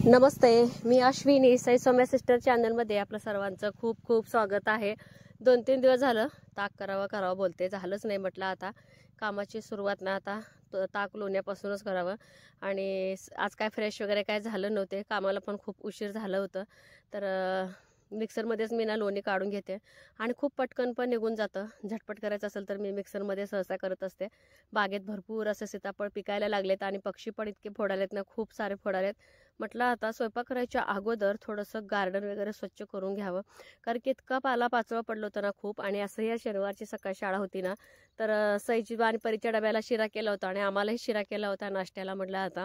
नमस्ते, मी Ashwini Sai Soumya sister चॅनलमध्ये आपलं सर्वांचं खूप खूप स्वागत आहे। 2-3 दिवस झालं ताक करावं बोलते, झालंच नाही। म्हटलं आता कामाची सुरुवात ना आता ताक लोण्यापासूनच करावं। आणि आज काय फ्रेश वगैरे काय झालं नव्हते, कामाला पण खूप उशीर झालं होतं, तर मिक्सरमध्येच मी ना लोणी काढून घेते आणि खूप पटकन पण निघून जातं। झटपट करायचं असेल तर मी मिक्सरमध्ये सहसा करत असते। बागेत भरपूर असं सीताफळ पिकायला लागलेत आणि पक्षी पण इतके फोडालेत ना, खूप सारे फोडालेत। म्हटलं आता स्वयंपाक करायच्या अगोदर थोडंसं गार्डन वगैरे स्वच्छ करून घ्यावं, कारण की इतका पाला पाचोळा पडलं होतं ना खूप। आणि असं या शनिवारची सकाळ शाळा होती ना, तर सईची आणि परीच्या डब्याला शिरा केला होता आणि आम्हालाही शिरा केला होता नाश्त्याला। म्हटलं आता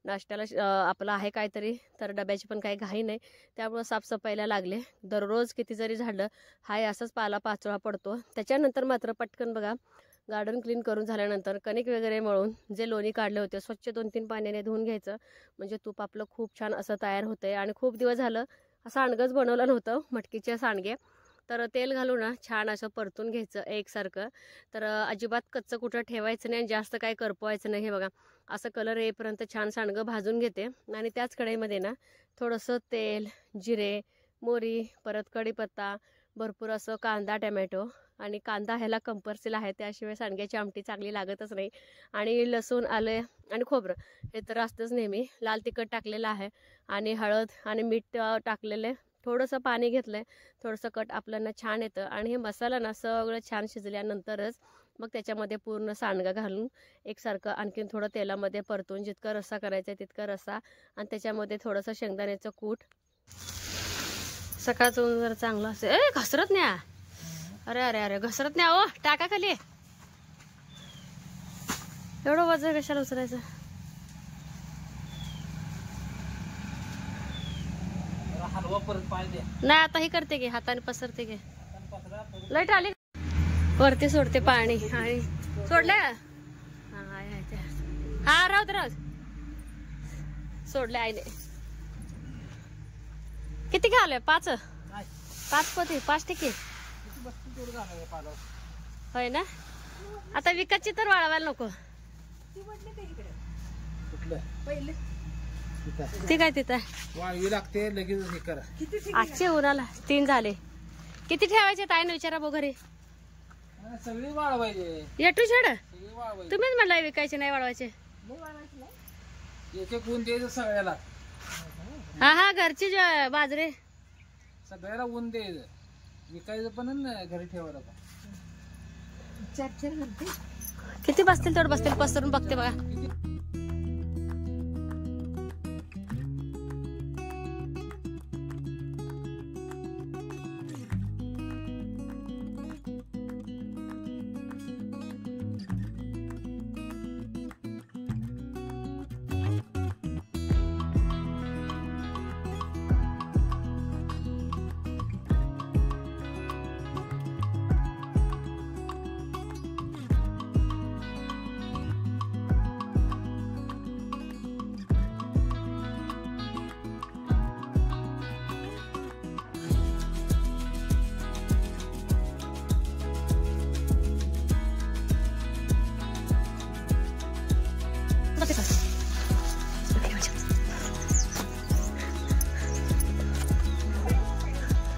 नाश्त्याला आपलं आहे काहीतरी, तर डब्याची पण काही घाई नाही, त्यामुळं साफसफाईला लागले। दररोज किती जरी झाडलं हाय असंच पाला पाचोळा पडतो। त्याच्यानंतर मात्र पटकन बघा गार्डन क्लीन करून झाल्यानंतर कणिक वगैरे मळून जे लोणी काढले होते स्वच्छ 2-3 पाण्याने धुवून घ्यायचं, म्हणजे तूप आपलं खूप छान असं तयार होतंय। आणि खूप दिवस झालं असं सांडगंच बनवलं नव्हतं, मटकीचे सांडगे, तर तेल घालून ना छान असं परतून घ्यायचं एकसारखं। तर अजिबात कच्चं कुठं ठेवायचं नाही, जास्त काय करपवायचं नाही। हे बघा असं कलर येईपर्यंत छान सांडगं भाजून घेते आणि त्याच कढईमध्ये ना थोडंसं तेल, जिरे, मोहरी, परत कढीपत्ता, भरपूर असं कांदा, टमॅटो, आणि कांदा ह्याला कंपल्सरी आहे, त्याशिवाय सांडग्याची आमटी चांगली लागतच नाही। आणि लसूण, आलं आणि खोबरं हे तर असतंच नेहमी। लाल तिखट टाकलेलं आहे आणि हळद आणि मीठ टाकलेलं आहे, थोडंसं पाणी घेतलंय, थोडंसं कट आपल्याला छान येतं। आणि हे मसाला ना सगळं छान शिजल्यानंतरच मग त्याच्यामध्ये पूर्ण सांडगा घालून एकसारखं आणखीन थोडं तेलामध्ये परतून जितका रस्सा करायचा आहे तितका रस्सा, आणि त्याच्यामध्ये थोडंसं शेंगदाण्याचं कूट। सकाळचं जरा चांगलं असेल, ए घसरत नाही, अरे अरे अरे घसरत नाही, ओ टाका खाली, एवढं वजन कशाला उचलायचं। नाही आता ही करते की हाताने पसरते की, लाईट आली वरती सोडते पाणी आणि सोडलं, हा राहू दे सोडले आईने। किती घालूया? 5 पोती, 5 टिकी होय ना। आता विकतची तर वाळवायला नको, ती काय तिथं वाळवी लागते लगेच। आजचे उन्हाला 3 झाले, किती ठेवायचे ताईने विचारा बघ घरी। सगळी वाळवायचे येटू छेड, तुम्हीच म्हणलाय विकायचे नाही वाळवायचे। याचे ऊन द्यायचं सगळ्याला, हा घरची बाजरी सगळ्याला ऊन द्यायचं, विकायचं पण घरी ठेवायला पण। किती बसतील तेवढं बसतील, पसरून बघते बघा।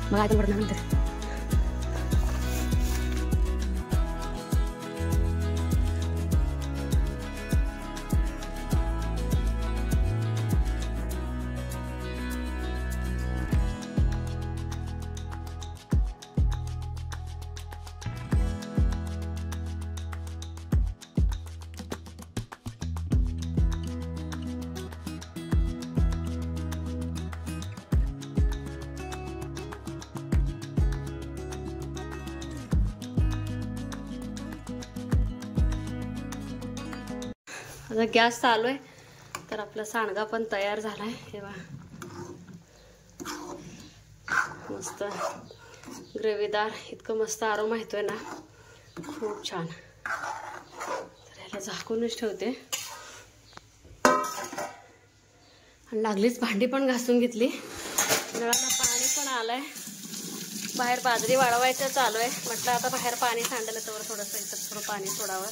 मग आता नंतर आता गॅस चालू आहे, तर आपला सांडगा पण तयार झालाय। हे बघा मस्त ग्रेव्हीदार, इतकं मस्त आरोमा येतोय ना, खूप छान। तर ह्याला झाकूनच ठेवते आणि लागलीच भांडी पण घासून घेतली, नळाला पाणी पण आलंय, बाहेर बाजरी वाळवायचं चालू आहे। म्हटलं आता बाहेर पाणी सांडलं तर थोडंसं इथं थोडं पाणी सोडावं।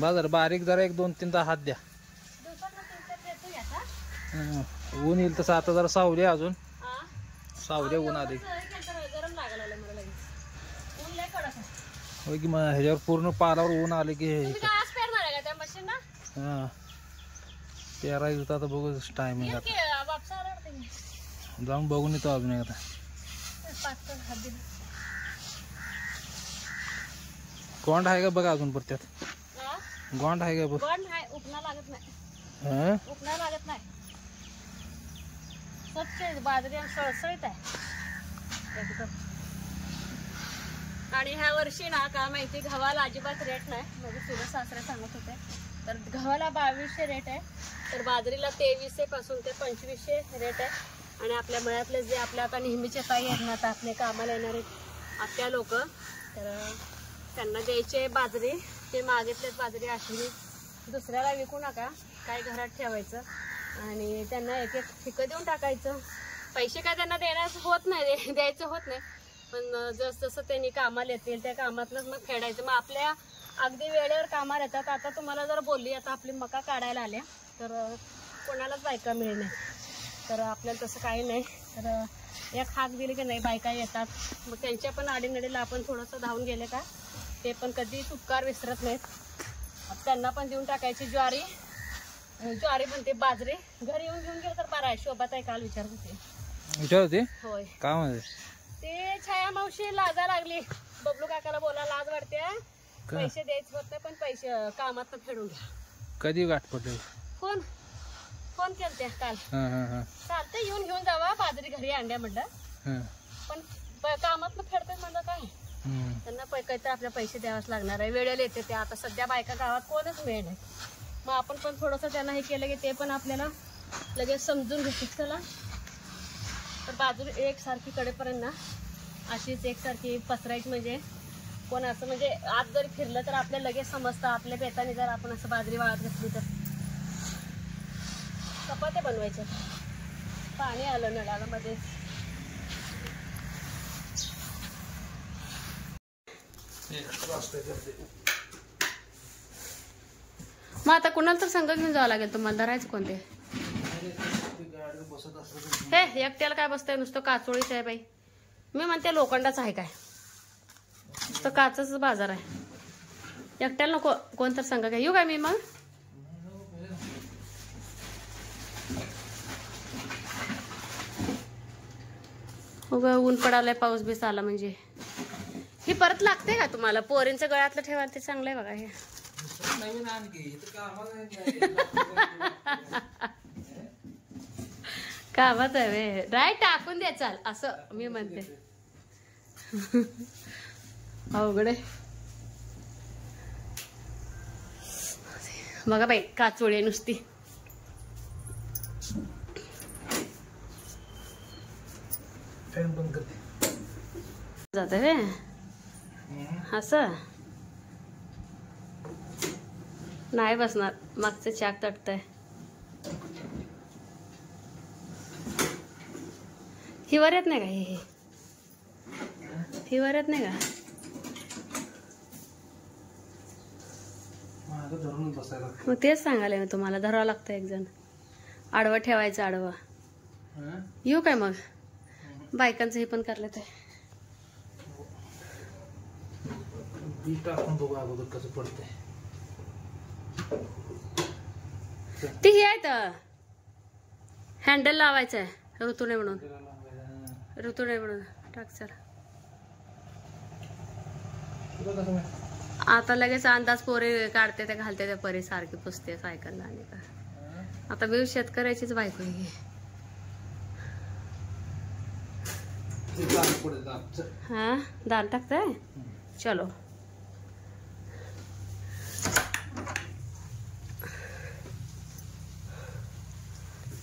बाजार बारीक जरा 2-3 हात द्या. ऊन येईल तसं आता जरा सावली अजून सावली ऊन आली की मग ह्याच्यावर पूर्ण पालावर ऊन आले की हा पेरायचं आता बघू टायमिंग आता जाऊन बघून येतो अजून आता. गोंड आहे का बघा अजून परत गोंड आहे का बघ. उपना लागत नाही उपना लागत नाही स्वच्छ बाजरी सळसळीत आहे एकदम. आणि ह्या वर्षी ना का माहिती गव्हाला अजिबात रेट नाही. म्हणजे सुरत सासरे सांगत होते तर गव्हाला 2200 रेट आहे तर बाजरीला 2300 पासून ते 2500 रेट आहे. आणि आपल्या मळ्यातले जे आपल्या आता नेहमीचे ताई आहेत ना आता आपले कामाला येणारे आत्या लोक तर त्यांना द्यायचे बाजरी ते मागितलेच बाजरी अशी दुसऱ्याला विकू नका काय घरात ठेवायचं आणि त्यांना एक एक ठिकं देऊन टाकायचं. पैसे काय त्यांना देण्यास होत नाही द्यायचं होत नाही पण जसं त्यांनी कामाला येतील त्या कामातनंच मग फेडायचं. मग आपल्या अगदी वेळेवर कामाला येतात. आता तुम्हाला जर बोलली आता आपली मका काढायला आल्या तर कोणालाच बायका मिळणार तर आपल्याला तसं काही नाही तर एक हाक दिली की नाही बायका येतात मग त्यांच्या पण आडीनडीला आपण थोडंसं धावून गेले का ते पण कधी उपकार विसरत नाहीत. त्यांना पण देऊन टाकायची ज्वारी पण ते बाजरी घरी येऊन घेऊन गेलं तर बरं आहे. शोभात आहे काल विचारत होते होय काय म्हणते ते छाया मावशी लाजा लागली बबलू काकाला बोला लाज वाटते पैसे द्यायच होत नाही पण पैसे कामात फेडून घ्या. कधी गाठ पडले फोन केलते काल चालते येऊन घेऊन जावा बाजरी घरी अंड्या म्हणलं पण कामात फेडते म्हणलं काय त्यांना काहीतरी आपल्या पैसे द्यावाच लागणार आहे. वेळेला येते ते आता सध्या बायका गावात कोणच मिळेल नाही मग आपण पण थोडंसं त्यांना हे केलं की ते पण आपल्याला लगेच समजून घेतील. चला तर बाजरी एकसारखी कडेपर्यंत ना अशीच एकसारखी पसरायची म्हणजे कोण असं म्हणजे आत जरी फिरलं तर आपल्याला लगेच समजतं. आपल्या बेताने जर आपण असं बाजरी वाळत घेतली तर चपात्या बनवायच्या पाणी आलं नळाला मध्ये मग आता कुणाला तर संघ घेऊन जावं लागेल तुम्हाला. धरायचं कोणते हे एकट्याला काय बसतंय नुसतं काचोळीच आहे बाई. मी म्हणते लोखंडाच आहे काय नुसतं काचच बाजार आहे. एकट्याला नको कोण तर संघ घ्या. येऊ काय मी मग उगा ऊन पडालाय पाऊस बीस आला म्हणजे ही परत लागते का तुम्हाला पोरींचं गळ्यातलं ठेवा ते चांगलं आहे बघा हे कामात आहे वे राय टाकून द्या चाल असं मी म्हणते. अवघडे बघा बाई काचोळी नुसती जाते वे असं नाही बसणार मागचं चाक तटतंय. हिवर येत नाही का हे हिवर येत नाही का मग तेच सांगायला मी तुम्हाला धरावं लागतं. एक जण आडवं ठेवायचं आडवं येऊ काय मग बायकांचं हे पण करलं ते ती ही आहे तर हँडल लावायचं आहे ऋतूने म्हणून टाक सर. आता लगेच अंदाज पोरे काढते ते घालते त्या परी सारखी पुसते सायकलला आणि का आता मी शेतकऱ्याचीच बायको आहे. हा दाल टाकताय चलो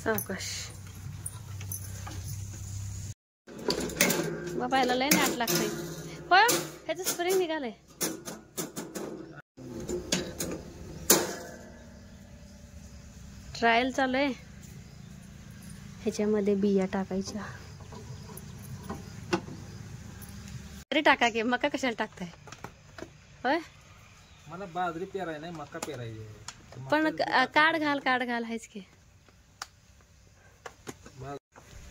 सावकाश बाबा याला लय नाट लागतंय. होय ह्याचं स्प्रिंग निघालंय. ट्रायल चालू आहे ह्याच्यामध्ये बिया टाकायच्या तरी टाका की मका कशाला टाकताय होय मला बाजरी पेराय नाही मका पेरायची. पण काढ घाल आहेच की.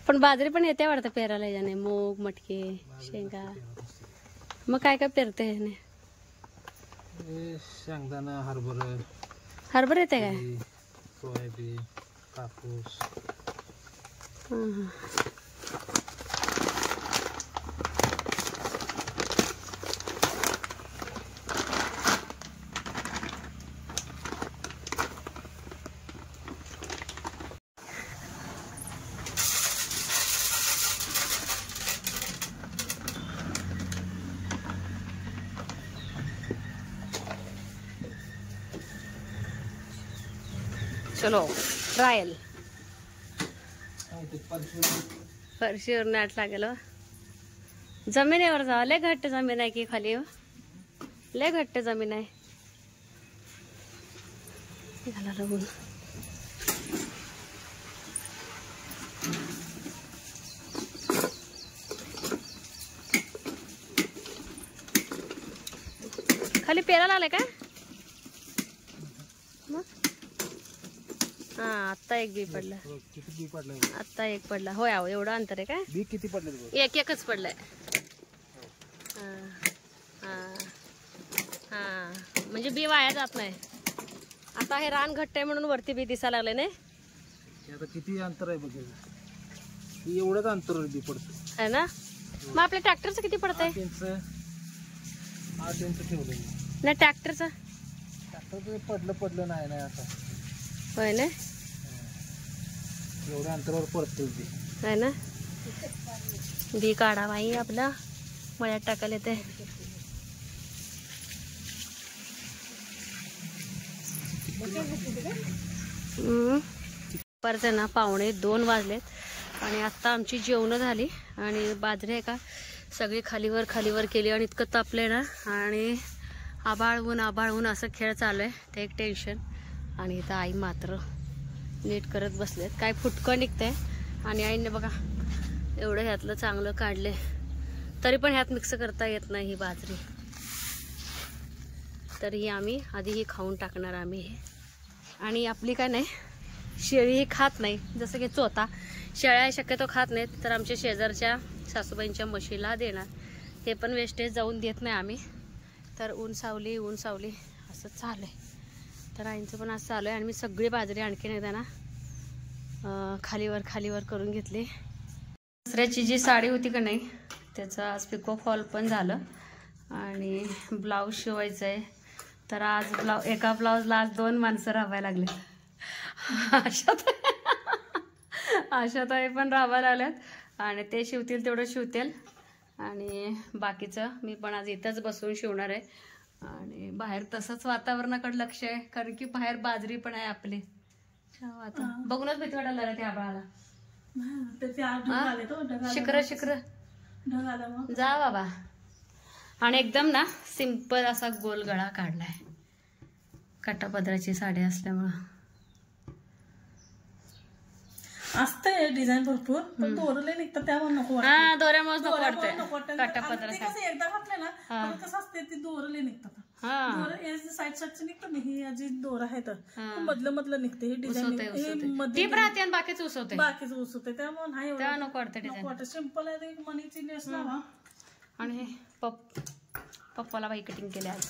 पण बाजरी पण येते वाटतं पेरायला याने, मूग मटकी शेंगा. मग काय काय पेरते ह्याने? शेंगदाणा, हरभर येते काय? सोयाबीन, कापूस. चलो ट्रायल. फरशीवर नाट लागेल. जमिनीवर जावं. लय घट्ट जमीन आहे की खाली. लय घट्ट जमीन आहे. घाला लागून. खाली पेरायला आलाय का? हा आता एक बी पडला. किती बी पडलं? आता एक पडला. होय आहो एवढं अंतर आहे काय? बी किती पडले? एकच पडलाय. हा म्हणजे बी वाया जात नाही. आता हे रान घट्ट आहे म्हणून वरती बी दिसायला लागले नाही. आता किती अंतर आहे बघ. एवढंच अंतर बी पडतं है ना. मग आपल्या ट्रॅक्टरचं किती पडतंय? 8 इंच ठेवलं नाही. ट्रॅक्टरचं पडलं नाही असं. होय ना. एवढ्या अंतरावर पडतो बी है ना. बी काढा बाई आपला मळ्यात टाकायला येते. परत ना 1:45 वाजलेत आणि आता आमची जेवणं झाली आणि बाजरी आहे का सगळी खालीवर केली आणि इतकं तापलंय ना. आणि आबाळवून असं खेळ चालू आहे. ते एक टेन्शन. आणि इथं आई मात्र नीट करत बसलेत. काय फुटकं निघतंय आणि आईने बघा एवढं ह्यातलं चांगलं काढले तरी पण ह्यात मिक्स करता येत नाही ही बाजरी. तरी आम्ही आधी ही खाऊन टाकणार आम्ही हे. आणि आपली काय नाही शेळी ही खात नाही. जसं की चोता शेळ्या शक्यतो खात नाहीत. तर आमच्या शेजारच्या सासूबाईंच्या म्हशीला देणार. हे पण वेस्टेज जाऊन देत नाही आम्ही. तर ऊन सावली असं चालू आहे. तर आईंचं पण असं चालू आहे. आणि मी सगळी बाजरी आणखीन एकदा ना खालीवर करून घेतली. दुसऱ्याची जी साडी होती का नाही त्याचा आज पिको फॉल पण झालं आणि ब्लाऊज शिवायचं आहे. तर आज एका ब्लाऊजला आज 2 माणसं राबायला लागले. आशाताई पण राबायला लागल्यात आणि ते शिवतील तेवढं शिवतील आणि बाकीचं मी पण आज इथंच बसून शिवणार आहे. आणि बाहेर तसंच वातावरणाकडे लक्ष आहे कारण की बाहेर बाजरी पण आहे आपली. बघूनच भीती वाटायला लागली त्या आबाळाला. शिखर जा बाबा. आणि एकदम ना सिंपल असा गोल गळा काढलाय. काटापदराची साडी असल्यामुळं असतंय डिझाईन भरपूर पण दोरले निघतात त्यामुळे नको वाटतं. हा दोऱ्यामुळे नको वाटतंय. काटापदरा एकदा घातले ना कसं असते ती दोरले निघतात. साईड साईडचं निघतं ना. ही जी दोर आहे तर मधलं निघते. ही डिझाईन टीप राहते आणि बाकीच उसवते. त्यामुळे नाही तेव्हा नको वाटतं. सिंपल आहे. मनीची लेस लावा. आणि पप्पाला बाई कटिंग केली आज.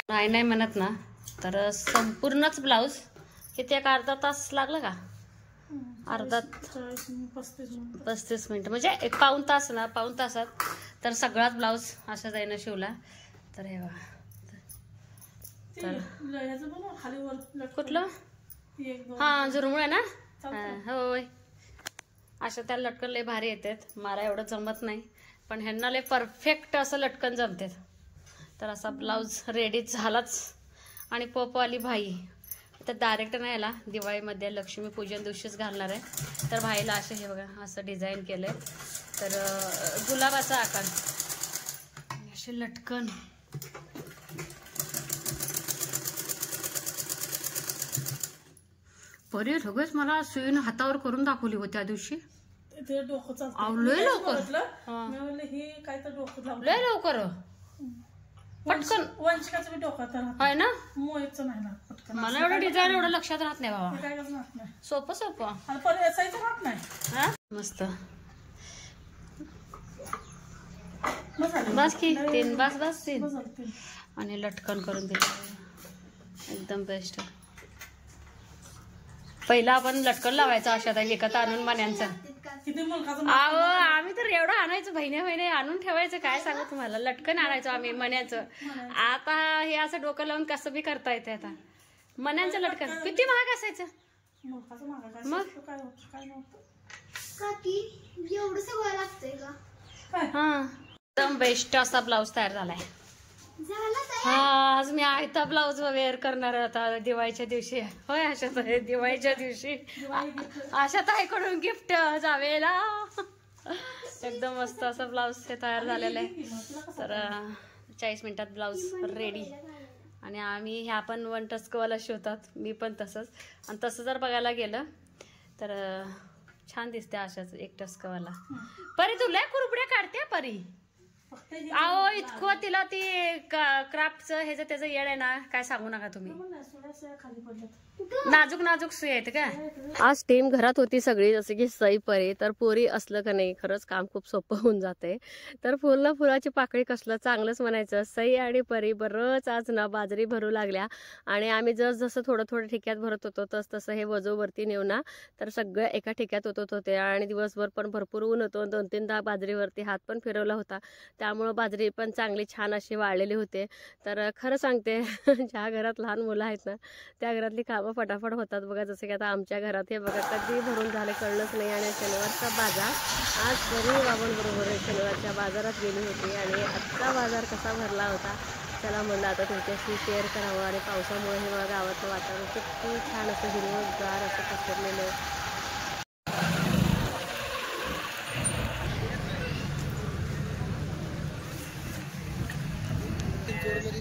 नाही म्हणत ना तर संपूर्णच ब्लाऊज किती एक अर्धा तास लागला का? 35 मिनिट म्हणजे एक पाऊण तासात तर सगळाच ब्लाऊज असा जाईना शिवला. तर हे बघा. कुठलं? हा झुरमुळ आहे ना. होय अशा त्या लटकन लय भारी येतात. मला एवढं जमत नाही पण ह्यांना लय परफेक्ट असं लटकन जमतात. तर असा ब्लाऊज रेडी झालाच. आणि पपवाली भाई तर डायरेक्ट नाही याला दिवाळीमध्ये लक्ष्मीपूजन दिवशीच घालणार आहे. तर भाईला असं हे बघा असं डिझाईन केलंय. तर गुलाबाचा आकार असे लटकन. बरे सगळेच मला सुईन हातावर करून दाखवली होती त्या दिवशी. ते डोकं चालतं लय लवकर मी म्हणलं हे काय तर डोकं लावलं लय लवकर पटकन वंशिकाचं बी डोकं तर आहे ना मोयचं नाही ना पटकन मला एवढं डिझाईन एवढं लक्षात राहत नाही बाबा काय करत राहत नाही सोपं सोपं आणि परत याचायचं राहत नाही मस्त झालं बस की 3 बस 3 बस झालं ते. आणि लटकन करून दिलं एकदम बेस्ट पहिला आपण लटकन लावायचं अशा विकत आणून मण्यांचं किती मुलगाचं अहो आम्ही तर एवढं आणायचं महिने आणून ठेवायचं काय सांगू तुम्हाला लटकन आणायचो आम्ही मण्याचं आता हे असं डोकं लावून कसं बी करता येते आता मण्यांचं लटकन किती महाग असायचं मुलगाचं मागं काय मग? असतं, काय होतं काय नव्हतं एवढं सगळं लागतंय का काय हा एकदम बेस्ट असा ब्लाऊज तयार झालाय झालं हा आज मी आयता ब्लाऊज वेअर करणार आता दिवाळीच्या दिवशी होय अशात आहे दिवाळीच्या दिवशी अशात आईकडून गिफ्ट जावेला एकदम मस्त असं ब्लाऊज हे तयार झालेलं आहे तर 40 मिनिटात ब्लाऊज रेडी आणि आम्ही ह्या पण 1 टस्कवाला शिवतात मी पण तसंच आणि तसं जर बघायला गेलं तर छान दिसते अशाच 1 टस्कवाला परी तुला कुरबड्या काढते परी अहो इतकं तिला ती क्राफ्टचं ह्याचं त्याचं येड आहे ना काय सांगू नका तुम्ही खाली पडलं नाजूक नाजूक सुई आहेत का आज टीम घरात होती सगळी जसे की सई परी तर पोरी असलं का नाही खरंच काम खूप सोपं होऊन जाते तर फुलला फुलाची पाकळी कसलं चांगलंच म्हणायचं सई आणि परी बरंच आज ना बाजरी भरू लागल्या आणि आम्ही जसं थोडं ठिक्यात भरत होतो तसं हे वजोवरती नेऊ ना तर सगळं एका ठिक्यात होत होते आणि दिवसभर पण भरपूर ऊन होतो 2-3दा बाजरीवरती हात पण फिरवला होता त्यामुळं बाजरी पण चांगली छान अशी वाळलेली होते तर खरं सांगते ज्या घरात लहान मुलं आहेत ना त्या घरातली कामं फटाफट होतात बघा जसं की आता आमच्या घरात हे बघा कधी भरून झालं कळलंच नाही आणि शनिवारचा बाजार आज बरी बाबांबरोबर शनिवारच्या बाजारात गेली होती आणि आजचा बाजार कसा भरला होता त्याला म्हणलं आता तुमच्याशी शेअर करावं आणि पावसामुळे हे बघा गावाचं वातावरण खूप छान असं हिरवंगार असं पसरलेलं आहे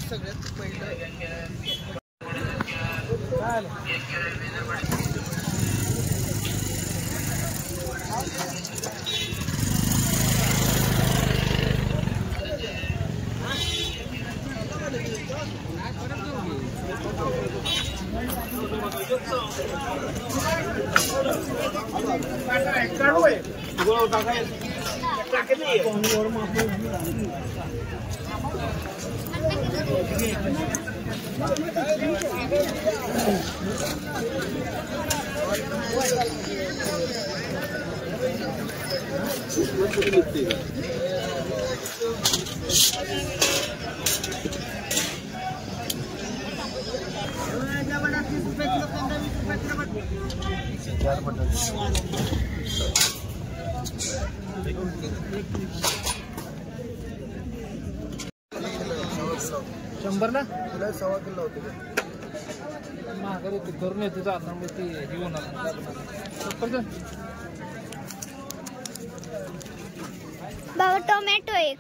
सगळ्यात पहिलं शंभरला 1.25 किलो होते महागारी ते करून येते जात मग ती हे होणार बाबा टोमॅटो एक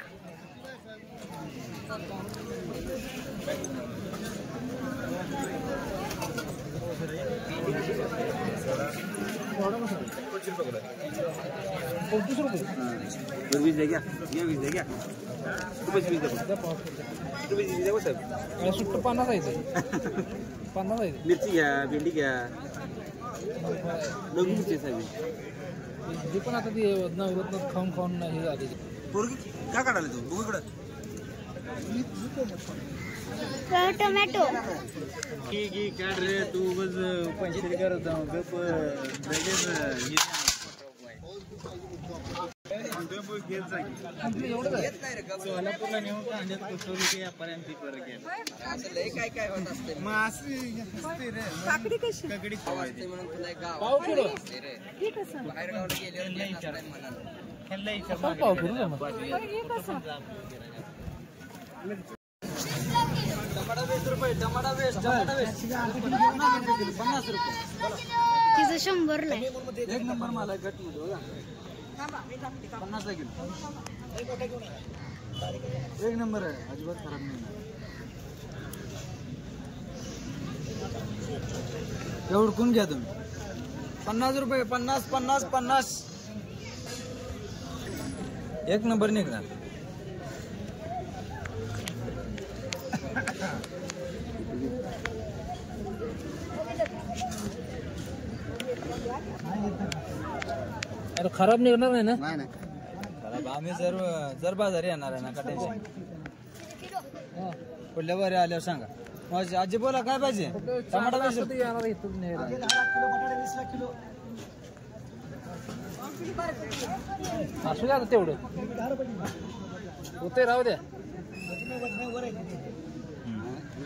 सुट्ट 50 आहे 50 आहे मिरची घ्या भेंडी घ्या लघु मिरची साहेब जे पण आता ते नवरत्न खाऊन हे झाले पोरगी का काढायला तू बघू इकडं टोमॅटो की काढ रे तू बस 85 करत जाऊ गप लगेच सोलापूरला नेऊन कांद्यात कुठवली की यापर्यंत परत गेला असं लय काय होत असते मग असते रे काकडी कशी काकडी खावायची म्हणून तुला गाव पाव किलो ठीक आहे सर बाहेर गावाला गेल्यावर नाही विचार ह्याला विचार पाव किलो ना मग हे कसं टमाटा 20 रुपये टमाटा वेस्ट 50 रुपये तिचं 100 ला एक नंबर मला गट मध्ये 50 किलो एक नंबर आहे अजिबात खराब नाही एवढकून घ्या तुम्ही 50 रुपये 50 50 50 एक नंबर निघणार. अरे खराब निघणार नाही ना? नाही खराब. आम्ही जर बाजारी येणार आहे ना का टेन्शन. पुढल्या वारी आल्यावर सांगा. माझी आजी बोला काय पाहिजे. टमाटा पाहिजे. येणार इथून न्यायला. असू द्या तेवढं होते, राहू द्या.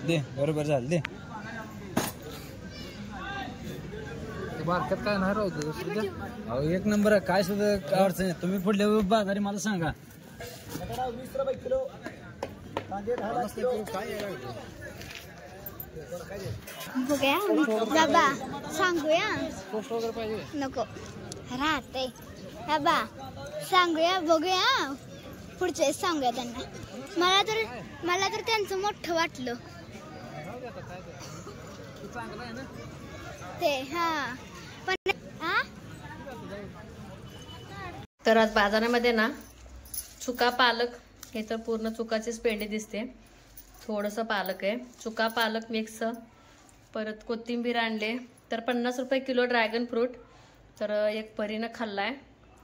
दे बरोबर झालं. दे मार्केट काय नाही राहू दे. अहो एक नंबर आहे. काय सुद्धा काय अडचण नाही. तुम्ही पुढल्या बाजारी मला सांगा. बघूया बाबा सांगूया. पोस्ट वगैरे पाहिजे नको राहते बाबा सांगूया. बघूया पुढच्या वेळेस सांगूया त्यांना. मला तर त्यांचं मोठं वाटलं ते. हा पण तर आज बाजारामध्ये ना चुका पालक, हे तर पूर्ण चुकाचीच पेंडी दिसते. थोडंसं पालक आहे, चुका पालक मिक्स, परत कोथिंबीर आणले. तर 50 रुपये किलो ड्रॅगन फ्रूट. तर एक परीनं खाल्लाय.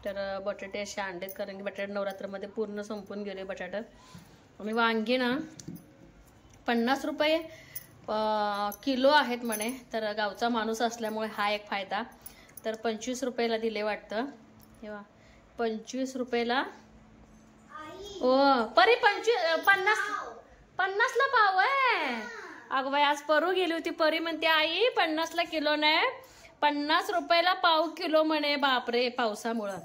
तर बटाटे असे आणलेत, कारण की बटाटे नवरात्रमध्ये पूर्ण संपून गेले बटाटे. आणि वांगी ना 50 रुपये किलो आहेत म्हणे. तर गावचा माणूस असल्यामुळे हा एक फायदा. तर 25 रुपयाला दिले वाटतं. तेव्हा 25 रुपयाला. ओ परी 50ला पाव आहे. अगं बाई आज परू गेली होती. परी म्हणते आई 50ला किलो नाही, 50 रुपयाला पाव किलो म्हणे. बापरे, पावसामुळं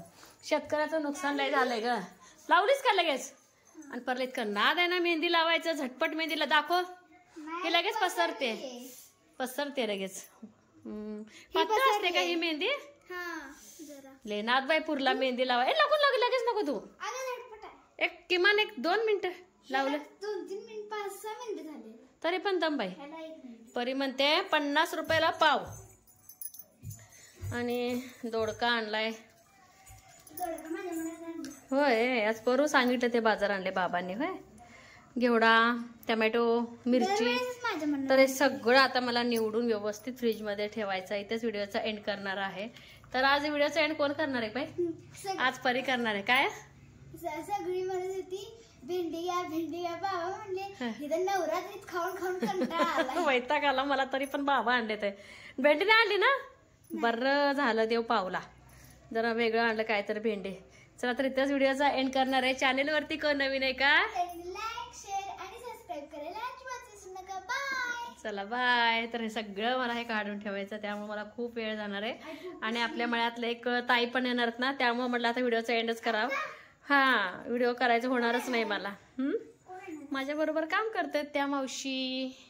शेतकऱ्याचं नुकसान लय झालंय ग. लावलीच का लगेच? आणि परत इतकं नाद आहे ना मेहंदी लावायचं. झटपट मेहंदीला दाखव, हे लगेच पसरते लगेच. पातळ असते का ही मेहंदी? ले नाद बाई पुरला मेहंदी लावा. लगेच नको तू. एक किमान 1-2 मिनिटं लावलं 2-3 मिनिट 5-6 मिनिटं झाले तरी पण दमबाई. परी म्हणते 50 रुपयाला पाव. आणि दोडका आणलाय. होय आज परू सांगितलं ते बाजार आणले बाबांनी. होय घेवडा, टमॅटो, मिरची. तर हे सगळं आता मला निवडून व्यवस्थित फ्रीजमध्ये ठेवायचं. इथेच व्हिडिओचा एंड करणार आहे. तर आज व्हिडिओचा एंड कोण करणार आहे बाई? आज परी करणार आहे. काय सगळी म्हणत होती भेंडी घ्या बाबा म्हणले इथं नवरात्रीत खाऊन कंटाळा आला. वैताग आला मला. तरी पण बाबा आणले. ते भेंडी नाही आणली ना, बरं झालं देव पावला. जरा वेगळं आणलं काय तर भेंडी. चला तर इथंच व्हिडिओचा एंड करणार आहे. चॅनेलवरती कोण नवीन आहे का? लाईक, शेअर आणि सबस्क्राईब करायला अजिबात विसरू नका. बाय. चला बाय. तर हे सगळं मला हे काढून ठेवायचं, त्यामुळे मला खूप वेळ जाणार आहे. आणि आपल्या मळ्यातलं एक ताई पण येणार ना, त्यामुळे म्हटलं आता व्हिडिओचा एंडच करावं. हा व्हिडिओ करायचं होणारच नाही मला. माझ्या बरोबर काम करतात त्या मावशी.